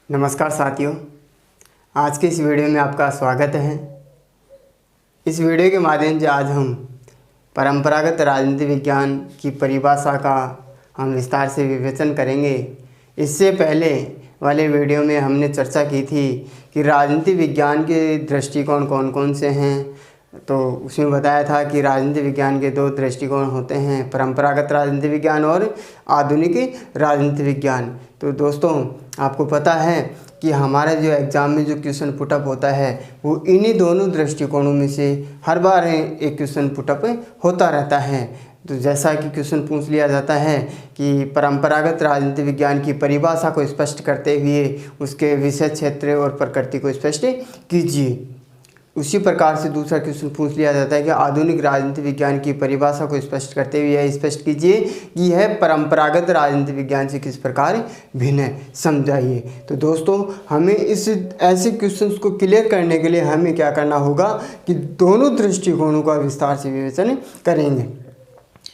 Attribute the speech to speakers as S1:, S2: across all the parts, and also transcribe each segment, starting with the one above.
S1: नमस्कार साथियों, आज के इस वीडियो में आपका स्वागत है। इस वीडियो के माध्यम से आज हम परंपरागत राजनीति विज्ञान की परिभाषा का हम विस्तार से विवेचन करेंगे। इससे पहले वाले वीडियो में हमने चर्चा की थी कि राजनीति विज्ञान के दृष्टिकोण कौन कौन से हैं। तो उसमें बताया था कि राजनीति विज्ञान के दो दृष्टिकोण होते हैं, परंपरागत राजनीति विज्ञान और आधुनिक राजनीति विज्ञान। तो दोस्तों, आपको पता है कि हमारा जो एग्ज़ाम में जो क्वेश्चन पुटअप होता है वो इन्हीं दोनों दृष्टिकोणों में से हर बार एक क्वेश्चन पुटअप होता रहता है। तो जैसा कि क्वेश्चन पूछ लिया जाता है कि परंपरागत राजनीति विज्ञान की परिभाषा को स्पष्ट करते हुए उसके विषय क्षेत्र और प्रकृति को स्पष्ट कीजिए। उसी प्रकार से दूसरा क्वेश्चन पूछ लिया जाता है कि आधुनिक राजनीति विज्ञान की परिभाषा को स्पष्ट करते हुए यह स्पष्ट कीजिए कि यह परंपरागत राजनीति विज्ञान से किस प्रकार भिन्न है, समझाइए। तो दोस्तों, हमें इस ऐसे क्वेश्चंस को क्लियर करने के लिए हमें क्या करना होगा कि दोनों दृष्टिकोणों का विस्तार से विवेचन करेंगे।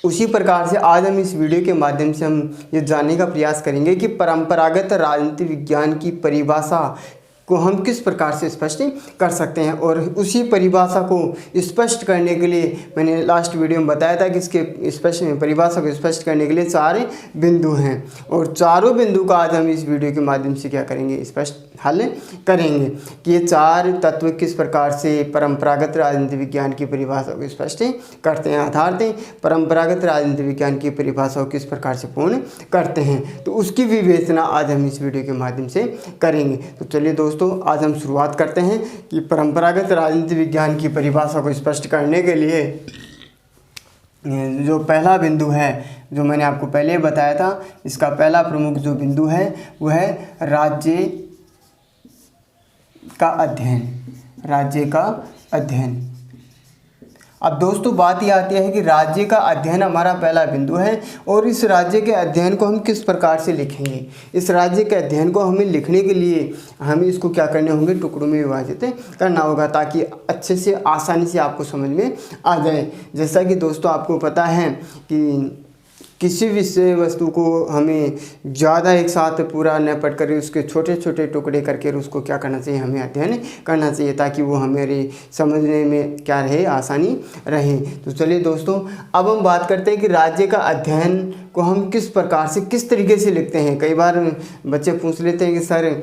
S1: उसी प्रकार से आज हम इस वीडियो के माध्यम से हम ये जानने का प्रयास करेंगे कि परंपरागत राजनीति विज्ञान की परिभाषा को हम किस प्रकार से स्पष्ट कर सकते हैं। और उसी परिभाषा को स्पष्ट करने के लिए मैंने लास्ट वीडियो में बताया था कि इसके स्पष्ट परिभाषा को स्पष्ट करने के लिए 4 बिंदु हैं और चारों बिंदु का आज हम इस वीडियो के माध्यम से क्या करेंगे, स्पष्ट हल करेंगे कि ये 4 तत्व किस प्रकार से परंपरागत राजनीति विज्ञान की परिभाषा को स्पष्ट करते हैं, आधार परंपरागत राजनीति विज्ञान की परिभाषा को किस प्रकार से पूर्ण करते हैं। तो उसकी विवेचना आज हम इस वीडियो के माध्यम से करेंगे। तो चलिए दोस्तों, आज हम शुरुआत करते हैं कि परंपरागत राजनीति विज्ञान की परिभाषा को स्पष्ट करने के लिए जो पहला बिंदु है, जो मैंने आपको पहले बताया था, इसका पहला प्रमुख जो बिंदु है वह है राज्य का अध्ययन। राज्य का अध्ययन। अब दोस्तों, बात यह आती है कि राज्य का अध्ययन हमारा पहला बिंदु है और इस राज्य के अध्ययन को हम किस प्रकार से लिखेंगे। इस राज्य के अध्ययन को हमें लिखने के लिए हमें इसको क्या करने होंगे, टुकड़ों में विभाजित करना होगा ताकि अच्छे से आसानी से आपको समझ में आ जाए। जैसा कि दोस्तों आपको पता है कि किसी विषय वस्तु को हमें ज़्यादा एक साथ पूरा न पढ़ कर उसके छोटे छोटे टुकड़े करके उसको क्या करना चाहिए, हमें अध्ययन करना चाहिए ताकि वो हमारे समझने में क्या रहे, आसानी रहे। तो चलिए दोस्तों, अब हम बात करते हैं कि राज्य का अध्ययन को हम किस प्रकार से, किस तरीके से लिखते हैं। कई बार बच्चे पूछ लेते हैं कि सर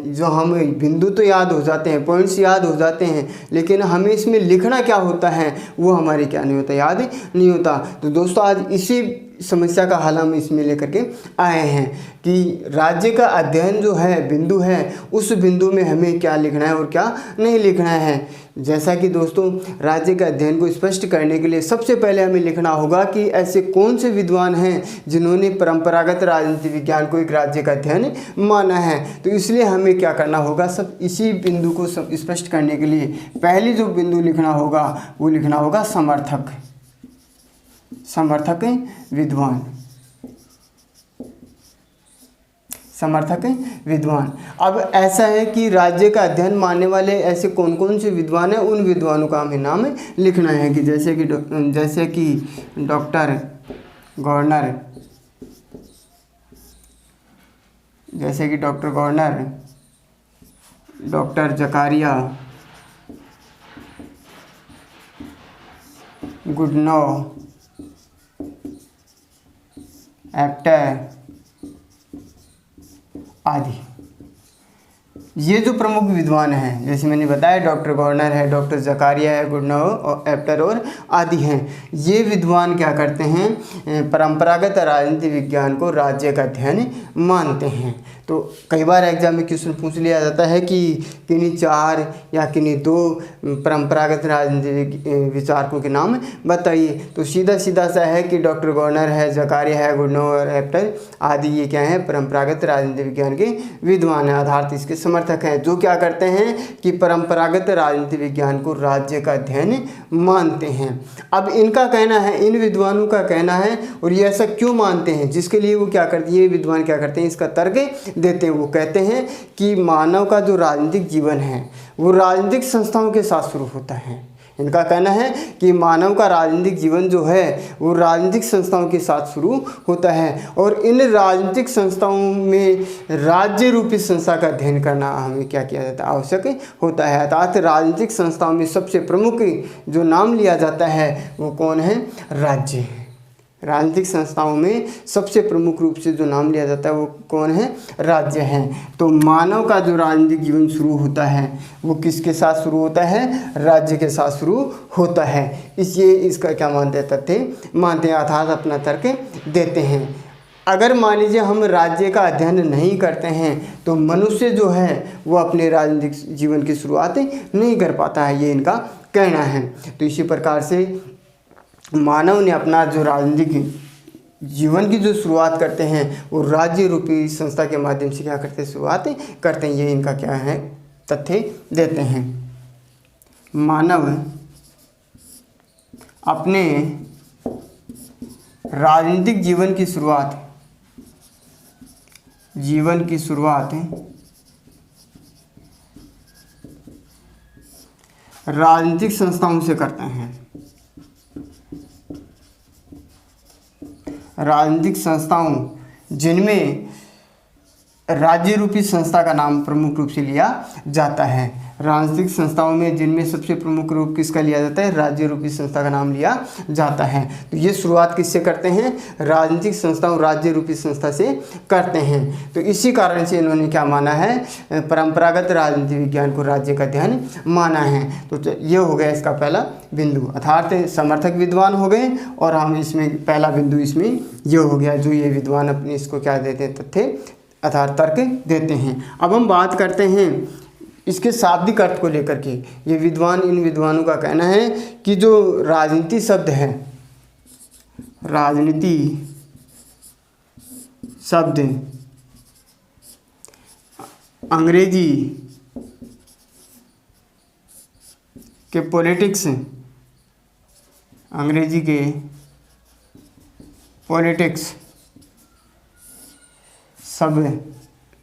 S1: जो हम बिंदु तो याद हो जाते हैं, पॉइंट्स याद हो जाते हैं, लेकिन हमें इसमें लिखना क्या होता है वो हमारे क्या नहीं होता, याद नहीं होता। तो दोस्तों, आज इसी समस्या का हल हम इसमें लेकर के आए हैं कि राज्य का अध्ययन जो है बिंदु है, उस बिंदु में हमें क्या लिखना है और क्या नहीं लिखना है। जैसा कि दोस्तों, राज्य के अध्ययन को स्पष्ट करने के लिए सबसे पहले हमें लिखना होगा कि ऐसे कौन से विद्वान हैं जिन्होंने परंपरागत राजनीति विज्ञान को एक राज्य का अध्ययन माना है। तो इसलिए हमें क्या करना होगा, सब इसी बिंदु को सब स्पष्ट करने के लिए पहली जो बिंदु लिखना होगा वो लिखना होगा समर्थक। समर्थक विद्वान। समर्थक विद्वान। अब ऐसा है कि राज्य का अध्ययन मानने वाले ऐसे कौन कौन से विद्वान हैं, उन विद्वानों का हमें नाम लिखना है कि जैसे कि डॉक्टर गवर्नर, जैसे कि डॉक्टर गवर्नर, डॉक्टर जकारिया, गुडनॉ, एप्टर आदि। ये जो प्रमुख विद्वान हैं, जैसे मैंने बताया, डॉक्टर गवर्नर है, डॉक्टर जकारिया है, गुडनॉ और एप्टर और आदि हैं। ये विद्वान क्या करते हैं, परंपरागत राजनीति विज्ञान को राज्य का अध्ययन मानते हैं। तो कई बार एग्जाम में क्वेश्चन पूछ लिया जाता है कि किन्हीं 4 या किन्हीं 2 परंपरागत राजनीति विचारकों के नाम बताइए। तो सीधा सीधा सा है कि डॉक्टर गवर्नर है, जकारिया है, गुडनॉ और एप्टर आदि ये क्या है, परंपरागत राजनीति विज्ञान के विद्वान हैं, आधारित इसके समर्थक हैं, जो क्या करते हैं कि परंपरागत राजनीति विज्ञान को राज्य का अध्ययन मानते हैं। अब इनका कहना है, इन विद्वानों का कहना है, और ये ऐसा क्यों मानते हैं, जिसके लिए वो क्या करते हैं, ये विद्वान क्या करते हैं, इसका तर्क देते हैं। वो कहते हैं कि मानव का जो राजनीतिक जीवन है वो राजनीतिक संस्थाओं के साथ शुरू होता है। इनका कहना है कि मानव का राजनीतिक जीवन जो है वो राजनीतिक संस्थाओं के साथ शुरू होता है और इन राजनीतिक संस्थाओं में राज्य रूपी संस्था का अध्ययन करना हमें क्या किया जाता है, आवश्यक होता है। अर्थात राजनीतिक संस्थाओं में सबसे प्रमुख जो नाम लिया जाता है वो कौन है, राज्य है। राजनीतिक संस्थाओं में सबसे प्रमुख रूप से जो नाम लिया जाता है वो कौन है, राज्य है। तो मानव का जो राजनीतिक जीवन शुरू होता है वो किसके साथ शुरू होता है, राज्य के साथ शुरू होता है। इसलिए इसका क्या मानते हैं, तथ्य मानते हैं, अर्थात अपना तर्क देते हैं। अगर मान लीजिए हम राज्य का अध्ययन नहीं करते हैं तो मनुष्य जो है वो अपने राजनीतिक जीवन की शुरुआत नहीं कर पाता है, ये इनका कहना है। तो इसी प्रकार से मानव ने अपना जो राजनीतिक जीवन की जो शुरुआत करते हैं वो राज्य रूपी संस्था के माध्यम से क्या करते हैं, शुरुआत करते हैं। ये इनका क्या है, तथ्य देते हैं। मानव अपने राजनीतिक जीवन की शुरुआत राजनीतिक संस्थाओं से करते हैं। राजनीतिक संस्थाओं जिनमें राज्य रूपी संस्था का नाम प्रमुख रूप से लिया जाता है। राजनीतिक संस्थाओं में जिनमें सबसे प्रमुख रूप किसका लिया जाता है, राज्य रूपी संस्था का नाम लिया जाता है। तो ये शुरुआत किससे करते हैं, राजनीतिक संस्थाओं राज्य रूपी संस्था से करते हैं। तो इसी कारण से इन्होंने क्या माना है, परंपरागत राजनीति विज्ञान को राज्य का अध्ययन माना है। तो ये हो गया इसका पहला बिंदु, अर्थात समर्थक विद्वान हो गए और हम इसमें पहला बिंदु इसमें ये हो गया, जो ये विद्वान अपने इसको क्या देते हैं, तथ्य अर्थात तर्क देते हैं। अब हम बात करते हैं इसके शाब्दिक अर्थ को लेकर के। ये विद्वान, इन विद्वानों का कहना है कि जो राजनीति शब्द है, राजनीति शब्द अंग्रेजी के पॉलिटिक्स, अंग्रेजी के पॉलिटिक्स शब्द,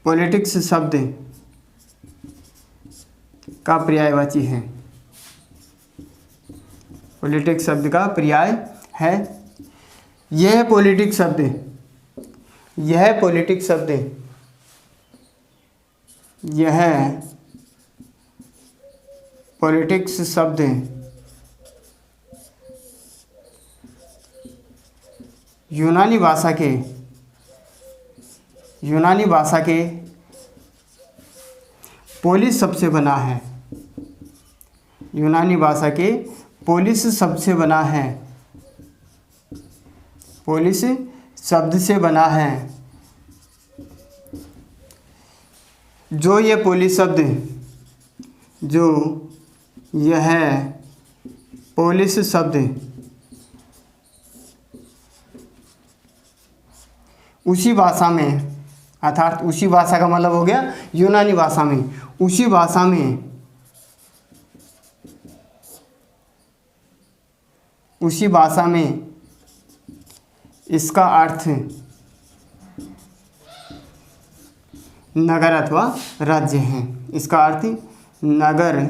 S1: पॉलिटिक्स शब्द का पर्यायवाची है। पॉलिटिक्स शब्द का पर्याय है। यह पॉलिटिक्स शब्द, यह पॉलिटिक्स शब्द, यह पॉलिटिक्स शब्द यूनानी भाषा के पोलिस शब्द से बना है। यूनानी भाषा के पोलिस शब्द से बना है, पोलिस शब्द से बना है। जो ये पोलिस शब्द, जो यह पोलिस शब्द उसी भाषा में, अर्थात उसी भाषा का मतलब हो गया यूनानी भाषा में, उसी भाषा में, उसी भाषा में इसका अर्थ नगर अथवा राज्य है। इसका अर्थ नगर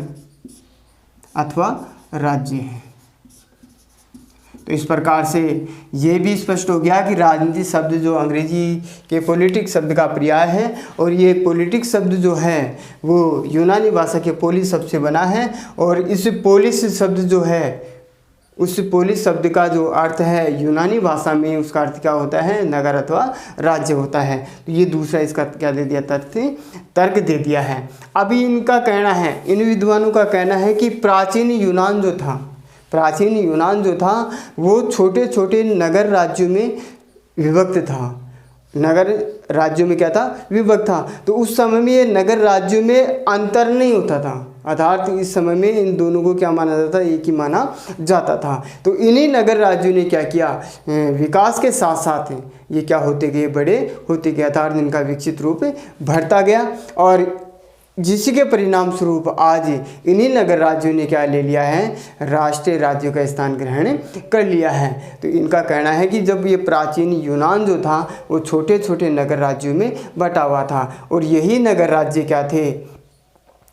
S1: अथवा राज्य है। तो इस प्रकार से ये भी स्पष्ट हो गया कि राजनीति शब्द जो अंग्रेजी के पॉलिटिक्स शब्द का पर्याय है और ये पॉलिटिक्स शब्द जो है वो यूनानी भाषा के पोलिस शब्द से बना है। और इस पोलिस शब्द जो है, उस पोलिस शब्द का जो अर्थ है यूनानी भाषा में, उसका अर्थ क्या होता है, नगर अथवा राज्य होता है। तो ये दूसरा इसका क्या दे दिया, तर्क दे दिया है। अभी इनका कहना है, इन विद्वानों का कहना है कि प्राचीन यूनान जो था वो छोटे छोटे नगर राज्यों में विभक्त था। नगर राज्यों में क्या था, विभक्त था। तो उस समय में ये नगर राज्यों में अंतर नहीं होता था, अर्थात इस समय में इन दोनों को क्या माना जाता था, एक ही माना जाता था। तो इन्हीं नगर राज्यों ने क्या किया, विकास के साथ साथ ये क्या होते गए, बड़े होते गए, अर्थात इनका विकसित रूप बढ़ता गया और जिसके परिणाम स्वरूप आज इन्हीं नगर राज्यों ने क्या ले लिया है, राष्ट्रीय राज्यों का स्थान ग्रहण कर लिया है। तो इनका कहना है कि जब ये प्राचीन यूनान जो था वो छोटे छोटे नगर राज्यों में बटा हुआ था और यही नगर राज्य क्या थे,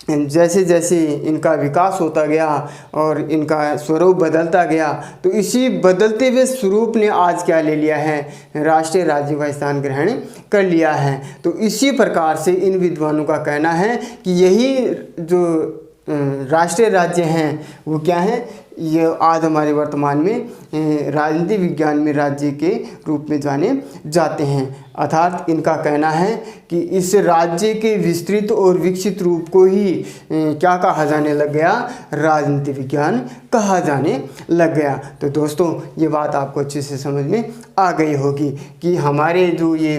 S1: जैसे जैसे इनका विकास होता गया और इनका स्वरूप बदलता गया, तो इसी बदलते हुए स्वरूप ने आज क्या ले लिया है, राष्ट्रीय राज्यों का स्थान ग्रहण कर लिया है। तो इसी प्रकार से इन विद्वानों का कहना है कि यही जो राष्ट्रीय राज्य हैं वो क्या है, ये आज हमारे वर्तमान में राजनीति विज्ञान में राज्य के रूप में जाने जाते हैं। अर्थात इनका कहना है कि इस राज्य के विस्तृत और विकसित रूप को ही क्या कहा जाने लग गया, राजनीति विज्ञान कहा जाने लग गया। तो दोस्तों ये बात आपको अच्छे से समझ में आ गई होगी कि हमारे जो ये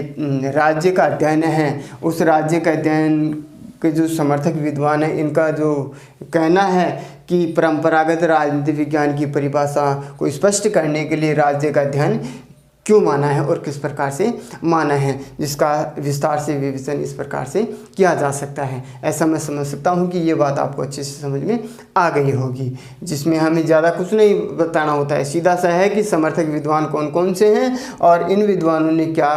S1: राज्य का अध्ययन है, उस राज्य का अध्ययन के जो समर्थक विद्वान हैं, इनका जो कहना है कि परंपरागत राजनीति विज्ञान की परिभाषा को स्पष्ट करने के लिए राज्य का अध्ययन क्यों माना है और किस प्रकार से माना है, जिसका विस्तार से विवेचन इस प्रकार से किया जा सकता है। ऐसा मैं समझ सकता हूँ कि ये बात आपको अच्छे से समझ में आ गई होगी, जिसमें हमें ज़्यादा कुछ नहीं बताना होता है। सीधा सा है कि समर्थक विद्वान कौन कौन से हैं और इन विद्वानों ने क्या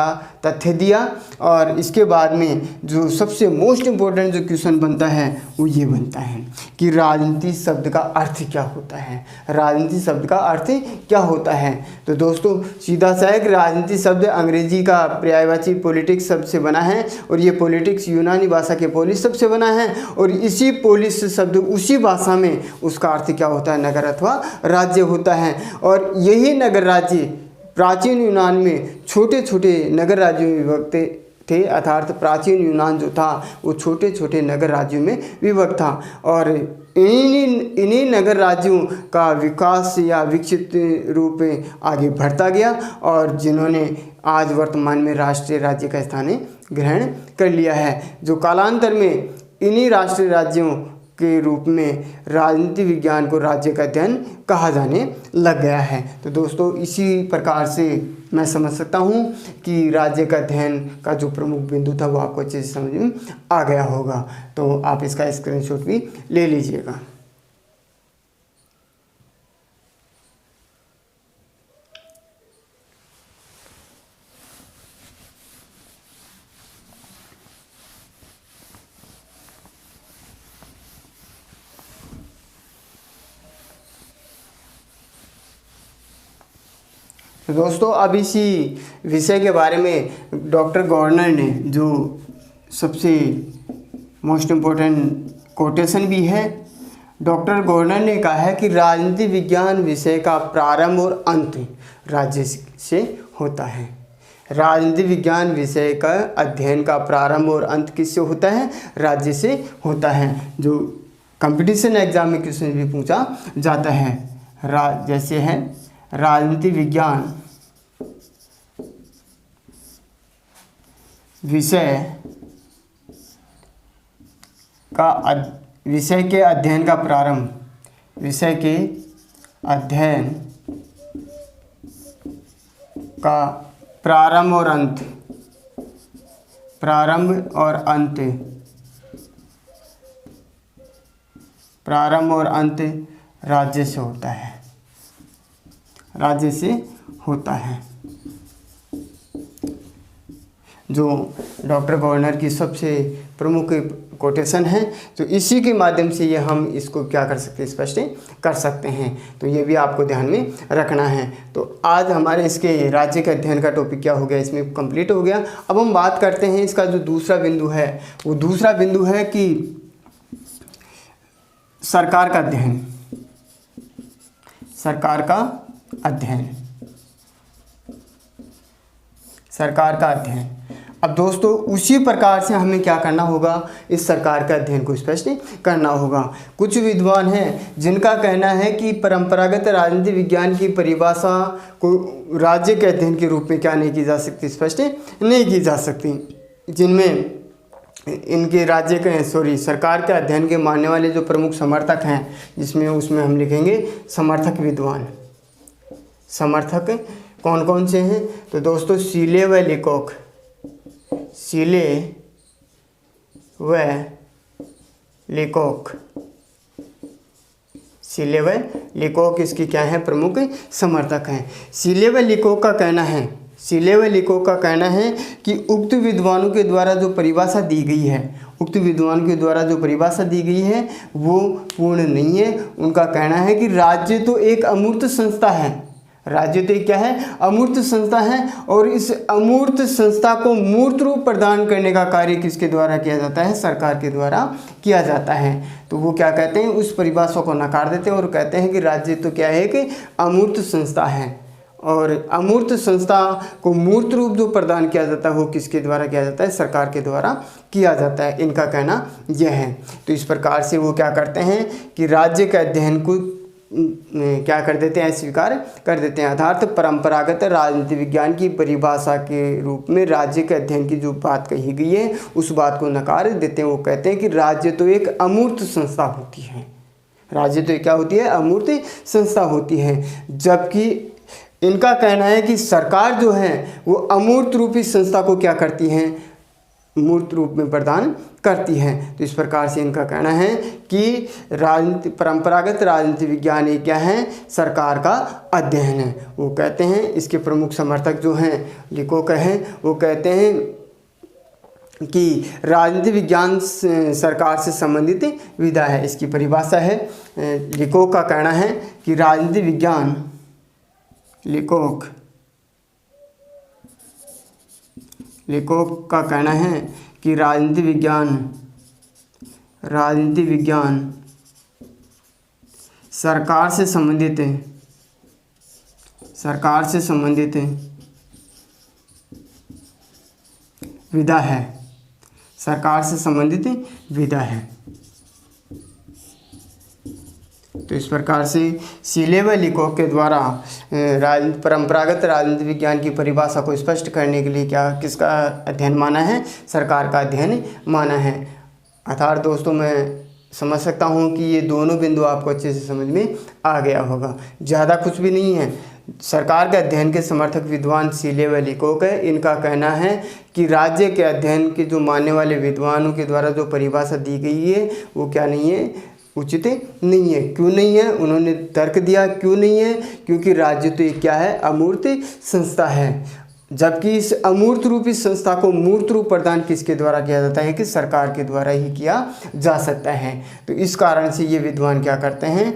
S1: तथ्य दिया, और इसके बाद में जो सबसे मोस्ट इम्पोर्टेंट जो क्वेश्चन बनता है वो ये बनता है कि राजनीति शब्द का अर्थ क्या होता है, राजनीति शब्द का अर्थ क्या होता है। तो दोस्तों सीधा सा है कि राजनीति शब्द अंग्रेजी का पर्यायवाची पॉलिटिक्स शब्द से बना है, और ये पॉलिटिक्स यूनानी भाषा के पोलिस शब्द से बना है, और इसी पोलिस शब्द उसी भाषा में उसका अर्थ क्या होता है, नगर अथवा राज्य होता है। और यही नगर राज्य प्राचीन यूनान में छोटे छोटे नगर राज्यों में विभक्त थे, अर्थात प्राचीन यूनान जो था वो छोटे छोटे नगर राज्यों में विभक्त था, और इन्हीं नगर राज्यों का विकास या विकसित रूप आगे बढ़ता गया, और जिन्होंने आज वर्तमान में राष्ट्रीय राज्य का स्थान ग्रहण कर लिया है, जो कालांतर में इन्हीं राष्ट्रीय राज्यों के रूप में राजनीति विज्ञान को राज्य का अध्ययन कहा जाने लग गया है। तो दोस्तों इसी प्रकार से मैं समझ सकता हूँ कि राज्य का अध्ययन का जो प्रमुख बिंदु था वो आपको अच्छे से समझ में आ गया होगा। तो आप इसका स्क्रीनशॉट भी ले लीजिएगा। तो दोस्तों अब इसी विषय के बारे में डॉक्टर गवर्नर ने जो सबसे मोस्ट इम्पोर्टेंट कोटेशन भी है, डॉक्टर गवर्नर ने कहा है कि राजनीति विज्ञान विषय का प्रारंभ और अंत राज्य से होता है। राजनीति विज्ञान विषय का अध्ययन का प्रारंभ और अंत किससे होता है, राज्य से होता है। जो कंपटीशन एग्जाम में क्वेश्चन भी पूछा जाता है, जैसे है राजनीति विज्ञान विषय के अध्ययन का प्रारंभ, विषय के अध्ययन का प्रारंभ और अंत, प्रारंभ और अंत राज्य से होता है, राज्य से होता है। जो डॉक्टर गवर्नर की सबसे प्रमुख कोटेशन है, तो इसी के माध्यम से ये हम इसको क्या कर सकते हैं, स्पष्ट कर सकते हैं। तो ये भी आपको ध्यान में रखना है। तो आज हमारे इसके राज्य के अध्ययन का टॉपिक क्या हो गया, इसमें कंप्लीट हो गया। अब हम बात करते हैं इसका जो दूसरा बिंदु है, वो दूसरा बिंदु है कि सरकार का अध्ययन, सरकार का अध्ययन, सरकार का अध्ययन। अब दोस्तों उसी प्रकार से हमें क्या करना होगा, इस सरकार का अध्ययन को स्पष्ट करना होगा। कुछ विद्वान हैं जिनका कहना है कि परंपरागत राजनीति विज्ञान की परिभाषा को राज्य के अध्ययन के रूप में क्या नहीं की जा सकती, स्पष्ट नहीं की जा सकती, जिनमें इनके राज्य के सरकार के अध्ययन के मानने वाले जो प्रमुख समर्थक हैं, जिसमें उसमें हम लिखेंगे समर्थक विद्वान। समर्थक कौन कौन से हैं, तो दोस्तों सीले व लिकोक, सीले व लिकोक, सीले व लिकोक इसकी क्या है, प्रमुख समर्थक हैं। सीले व लिकोक का कहना है, सी लेवल लिकोक का कहना है कि उक्त विद्वानों के द्वारा जो परिभाषा दी गई है, उक्त विद्वान के द्वारा जो परिभाषा दी गई है वो पूर्ण नहीं है। उनका कहना है कि राज्य तो एक अमूर्त संस्था है, राज्य तो एक क्या है, अमूर्त संस्था है, और इस अमूर्त संस्था को मूर्त रूप प्रदान करने का कार्य किसके द्वारा किया जाता है, सरकार के द्वारा किया जाता है। तो वो क्या कहते हैं, उस परिभाषा को नकार देते हैं और कहते हैं कि राज्य तो क्या है कि अमूर्त संस्था है, और अमूर्त संस्था को मूर्त रूप जो प्रदान किया जाता है वो किसके द्वारा किया जाता है, सरकार के द्वारा किया जाता है। इनका कहना यह है। तो इस प्रकार से वो क्या करते हैं कि राज्य के अध्ययन को क्या कर देते हैं, स्वीकार कर देते हैं। अर्थात परंपरागत राजनीति विज्ञान की परिभाषा के रूप में राज्य के अध्ययन की जो बात कही गई है उस बात को नकार देते हैं। वो कहते हैं कि राज्य तो एक अमूर्त संस्था होती है, राज्य तो क्या होती है, अमूर्त संस्था होती है, जबकि इनका कहना है कि सरकार जो है वो अमूर्त रूपी संस्था को क्या करती है, मूर्त रूप में प्रदान करती है। तो इस प्रकार से इनका कहना है कि परंपरागत राजनीति विज्ञान ये क्या है, सरकार का अध्ययन है। वो कहते हैं, इसके प्रमुख समर्थक जो हैं लिकोक हैं, वो कहते हैं कि राजनीति विज्ञान सरकार से संबंधित विधा है। इसकी परिभाषा है, लिकोक का कहना है कि राजनीति विज्ञान, लिकोक का कहना है कि राजनीति विज्ञान सरकार से संबंधित विधा है, सरकार से संबंधित विधा है। तो इस प्रकार से सी लेवल लिकोक के द्वारा परंपरागत राजनीति विज्ञान की परिभाषा को स्पष्ट करने के लिए किसका अध्ययन माना है, सरकार का अध्ययन माना है। अर्थात दोस्तों मैं समझ सकता हूँ कि ये दोनों बिंदु आपको अच्छे से समझ में आ गया होगा, ज़्यादा कुछ भी नहीं है। सरकार के अध्ययन के समर्थक विद्वान सी लेवल लिकोक है। इनका कहना है कि राज्य के अध्ययन के जो मानने वाले विद्वानों के द्वारा जो परिभाषा दी गई है वो क्या नहीं है, उचित नहीं है। क्यों नहीं है, उन्होंने तर्क दिया क्यों नहीं है, क्योंकि राज्य तो एक क्या है, अमूर्त संस्था है, जबकि इस अमूर्त रूपी संस्था को मूर्त रूप प्रदान किसके द्वारा किया जाता है कि सरकार के द्वारा ही किया जा सकता है। तो इस कारण से ये विद्वान क्या करते हैं,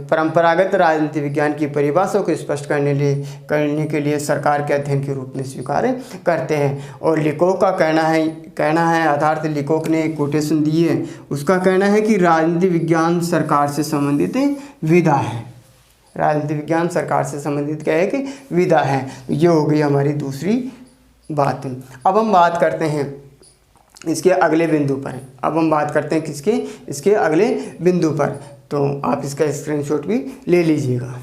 S1: परंपरागत राजनीति विज्ञान की परिभाषा को स्पष्ट करने के लिए सरकार के अध्ययन के रूप में स्वीकार करते हैं। और लिकोक का कहना है आधार से लिकोक ने एक कोटेशन दी है, उसका कहना है कि राजनीति विज्ञान सरकार से संबंधित विधा है, राजनीति विज्ञान सरकार से संबंधित क्या है कि विधा है। ये हो गई हमारी दूसरी बात। अब हम बात करते हैं इसके अगले बिंदु पर, अब हम बात करते हैं किसके, इसके अगले बिंदु पर। तो आप इसका स्क्रीनशॉट भी ले लीजिएगा।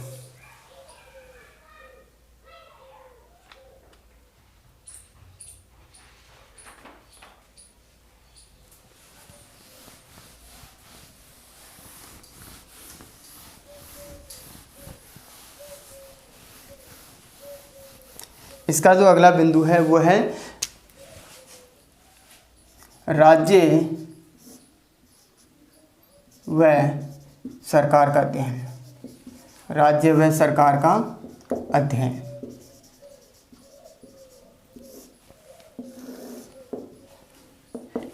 S1: इसका जो अगला बिंदु है वो है राज्य व सरकार का अध्ययन, राज्य व सरकार का अध्ययन।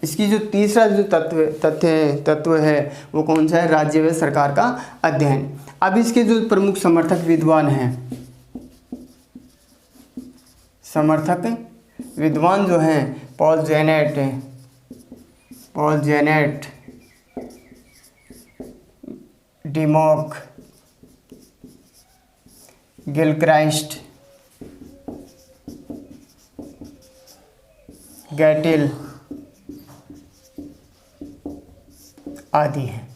S1: इसकी जो तीसरा जो तत्व है वो कौन सा है, राज्य व सरकार का अध्ययन। अब इसके जो प्रमुख समर्थक विद्वान हैं, समर्थक विद्वान जो हैं पॉल जेनेट, डिमॉक, गिलक्राइस्ट, गैटिल आदि हैं।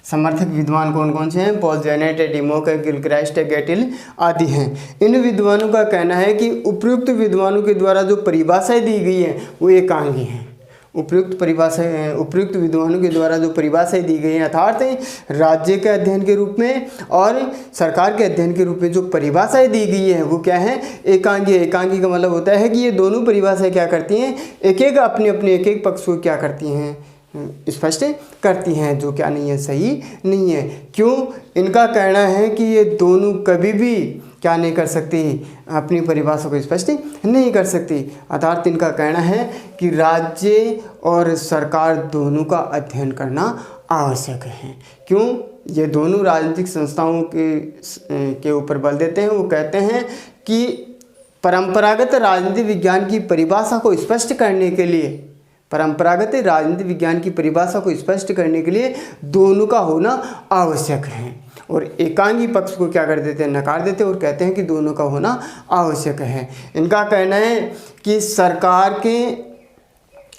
S1: समर्थक विद्वान कौन कौन से हैं, पॉल जेनेट, डिमॉक, गिलक्राइस्ट, गैटिल आदि हैं। इन विद्वानों का कहना है कि उपयुक्त विद्वानों के द्वारा जो परिभाषाएं दी गई हैं वो एकांगी हैं। उपयुक्त विद्वानों के द्वारा जो परिभाषाएं दी गई हैं अर्थात राज्य के अध्ययन के रूप में और सरकार के अध्ययन के रूप में जो परिभाषाएं दी गई है वो क्या है, एकांगी। एकांगी का मतलब होता है कि ये दोनों परिभाषाएं क्या करती हैं, एक एक पक्ष को क्या करती हैं, स्पष्ट करती हैं, जो क्या नहीं है, सही नहीं है। क्यों, इनका कहना है कि ये दोनों कभी भी क्या नहीं कर सकती, अपनी परिभाषा को स्पष्ट नहीं कर सकती। अर्थात इनका कहना है कि राज्य और सरकार दोनों का अध्ययन करना आवश्यक है। क्यों? ये दोनों राजनीतिक संस्थाओं के ऊपर बल देते हैं। वो कहते हैं कि परंपरागत राजनीति विज्ञान की परिभाषा को स्पष्ट करने के लिए, परंपरागत राजनीति विज्ञान की परिभाषा को स्पष्ट करने के लिए दोनों का होना आवश्यक है। और एकांगी पक्ष को क्या कर देते हैं, नकार देते हैं और कहते हैं कि दोनों का होना आवश्यक है। इनका कहना है कि सरकार के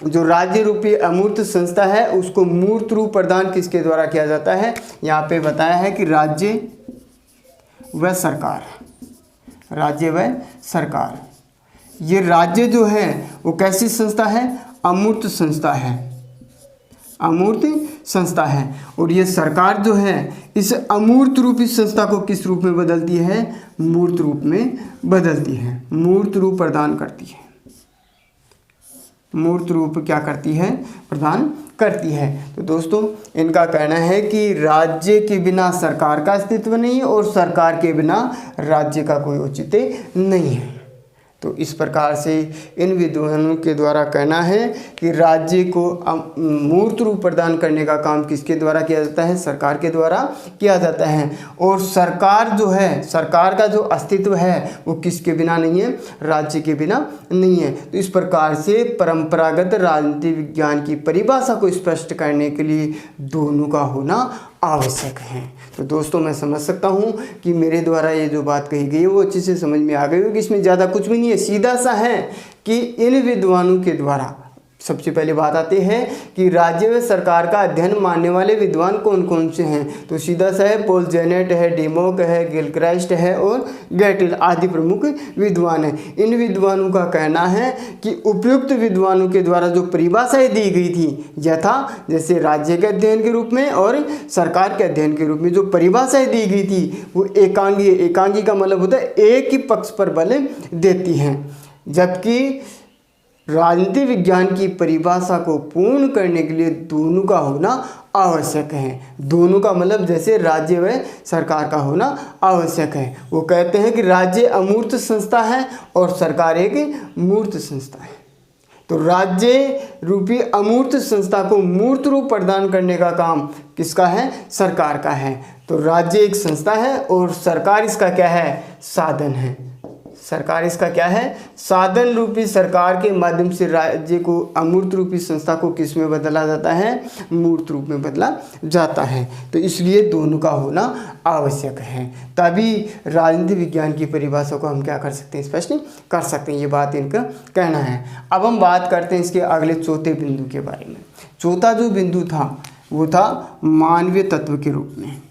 S1: जो राज्य रूपी अमूर्त संस्था है उसको मूर्त रूप प्रदान किसके द्वारा किया जाता है, यहाँ पे बताया है कि राज्य व सरकार, राज्य व सरकार। ये राज्य जो है वो कैसी संस्था है, अमूर्त संस्था है, अमूर्त संस्था है। और ये सरकार जो है इस अमूर्त रूपी संस्था को किस रूप में बदलती है, मूर्त रूप में बदलती है, मूर्त रूप प्रदान करती है, मूर्त रूप क्या करती है, प्रदान करती है। तो दोस्तों इनका कहना है कि राज्य के बिना सरकार का अस्तित्व नहीं है और सरकार के बिना राज्य का कोई औचित्य नहीं है। तो इस प्रकार से इन विद्वानों के द्वारा कहना है कि राज्य को मूर्त रूप प्रदान करने का काम किसके द्वारा किया जाता है, सरकार के द्वारा किया जाता है। और सरकार जो है, सरकार का जो अस्तित्व है वो किसके बिना नहीं है, राज्य के बिना नहीं है। तो इस प्रकार से परंपरागत राजनीति विज्ञान की परिभाषा को स्पष्ट करने के लिए दोनों का होना आवश्यक है। तो दोस्तों मैं समझ सकता हूँ कि मेरे द्वारा ये जो बात कही गई है वो अच्छे से समझ में आ गई होगी। इसमें ज़्यादा कुछ भी नहीं है, सीधा सा है कि इन विद्वानों के द्वारा सबसे पहले बात आती है कि राज्य व सरकार का अध्ययन मानने वाले विद्वान कौन कौन से हैं। तो सीधा सा है, पॉल जेनेट है, डेमोक है, गिलक्राइस्ट है और गैटिल आदि प्रमुख विद्वान हैं। इन विद्वानों का कहना है कि उपयुक्त विद्वानों के द्वारा जो परिभाषाएं दी गई थी, यथा जैसे राज्य के अध्ययन के रूप में और सरकार के अध्ययन के रूप में जो परिभाषाएं दी गई थी वो एकांगी, एकांगी का मतलब होता है एक ही पक्ष पर बल देती हैं, जबकि राजनीति विज्ञान की परिभाषा को पूर्ण करने के लिए दोनों का होना आवश्यक है। दोनों का मतलब जैसे राज्य व सरकार का होना आवश्यक है। वो कहते हैं कि राज्य अमूर्त संस्था है और सरकार एक मूर्त संस्था है। तो राज्य रूपी अमूर्त संस्था को मूर्त रूप प्रदान करने का काम किसका है, सरकार का है। तो राज्य एक संस्था है और सरकार इसका क्या है, साधन है। सरकार इसका क्या है, साधन रूपी सरकार के माध्यम से राज्य को अमूर्त रूपी संस्था को किस में बदला जाता है, मूर्त रूप में बदला जाता है। तो इसलिए दोनों का होना आवश्यक है, तभी राजनीति विज्ञान की परिभाषा को हम क्या कर सकते हैं, स्पष्ट कर सकते हैं। ये बात इनका कहना है। अब हम बात करते हैं इसके अगले चौथे बिंदु के बारे में। चौथा जो बिंदु था वो था मानवीय तत्व के रूप में,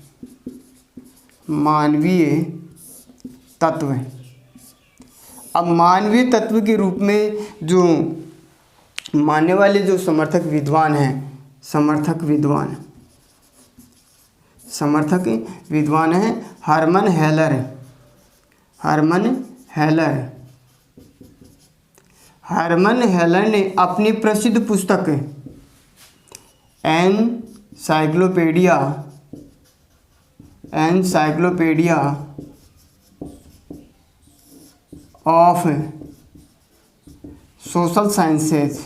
S1: मानवीय तत्व। अब मानवीय तत्व के रूप में जो मानने वाले जो समर्थक विद्वान हैं, समर्थक विद्वान हैं हरमन हेलर। हरमन हेलर ने अपनी प्रसिद्ध पुस्तक एनसाइक्लोपीडिया ऑफ सोशल साइंसेज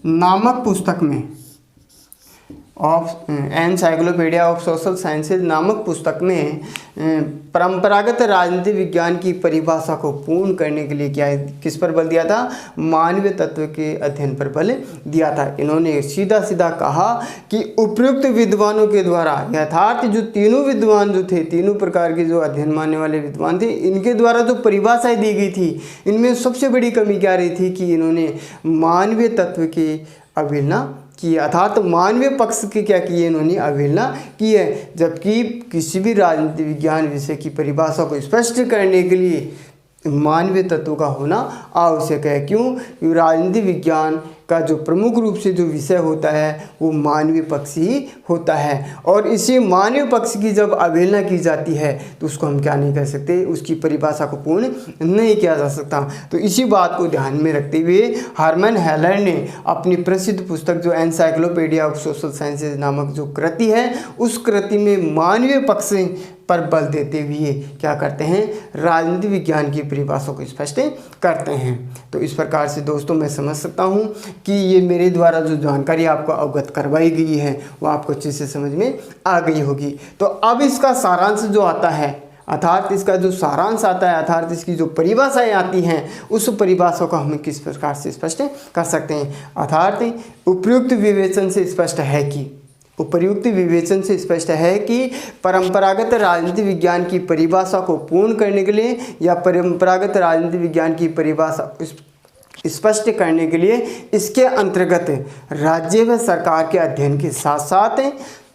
S1: नामक पुस्तक में, एनसाइक्लोपीडिया ऑफ सोशल साइंसेज नामक पुस्तक में परंपरागत राजनीति विज्ञान की परिभाषा को पूर्ण करने के लिए क्या किस पर बल दिया था, मानवीय तत्व के अध्ययन पर बल दिया था। इन्होंने सीधा सीधा कहा कि उपयुक्त विद्वानों के द्वारा, यथार्थ जो तीनों विद्वान जो थे, तीनों प्रकार के जो अध्ययन मानने वाले विद्वान थे, इनके द्वारा जो परिभाषाएं दी गई थी, इनमें सबसे बड़ी कमी क्या रही थी कि इन्होंने मानवीय तत्व की अवहेलना की, अर्थात मानवीय पक्ष के क्या किए, इन्होंने अवहेलना की है। जबकि किसी भी राजनीति विज्ञान विषय की परिभाषा को स्पष्ट करने के लिए मानवीय तत्व का होना आवश्यक है। क्यों? क्योंकि राजनीति विज्ञान का जो प्रमुख रूप से जो विषय होता है वो मानवीय पक्ष ही होता है, और इसी मानवीय पक्ष की जब अवहेलना की जाती है तो उसको हम क्या नहीं कर सकते, उसकी परिभाषा को पूर्ण नहीं किया जा सकता। तो इसी बात को ध्यान में रखते हुए हरमन हेलर ने अपनी प्रसिद्ध पुस्तक जो एनसाइक्लोपीडिया ऑफ सोशल साइंसेज नामक जो कृति है, उस कृति में मानवीय पक्ष पर बल देते हुए क्या करते हैं, राजनीति विज्ञान की परिभाषा को स्पष्ट करते हैं। तो इस प्रकार से दोस्तों मैं समझ सकता हूँ कि ये मेरे द्वारा जो जानकारी आपको अवगत करवाई गई है वो आपको अच्छे से समझ में आ गई होगी। तो अब इसका सारांश जो आता है, अर्थात इसका जो सारांश आता है, अर्थात इसकी जो परिभाषाएं आती हैं, उस परिभाषा को हम किस प्रकार से स्पष्ट कर सकते हैं। अर्थात उपयुक्त विवेचन से स्पष्ट है कि परंपरागत राजनीति विज्ञान की परिभाषा को पूर्ण करने के लिए या परंपरागत राजनीति विज्ञान की परिभाषा स्पष्ट करने के लिए इसके अंतर्गत राज्य व सरकार के अध्ययन के साथ साथ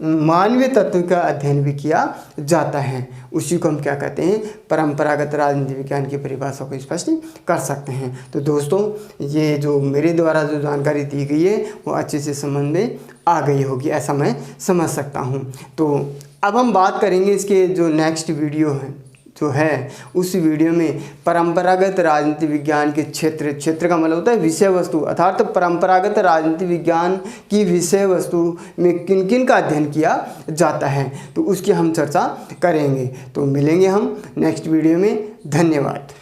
S1: मानवीय तत्व का अध्ययन भी किया जाता है। उसी को हम क्या कहते हैं, परंपरागत राजनीति विज्ञान की परिभाषा को स्पष्ट कर सकते हैं। तो दोस्तों ये जो मेरे द्वारा जो जानकारी दी गई है वो अच्छे से समझ में आ गई होगी, ऐसा मैं समझ सकता हूँ। तो अब हम बात करेंगे इसके जो नेक्स्ट वीडियो है जो है, उस वीडियो में परंपरागत राजनीति विज्ञान के क्षेत्र का मतलब होता है विषय वस्तु, अर्थात परंपरागत राजनीति विज्ञान की विषय वस्तु में किन किन का अध्ययन किया जाता है, तो उसकी हम चर्चा करेंगे। तो मिलेंगे हम नेक्स्ट वीडियो में। धन्यवाद।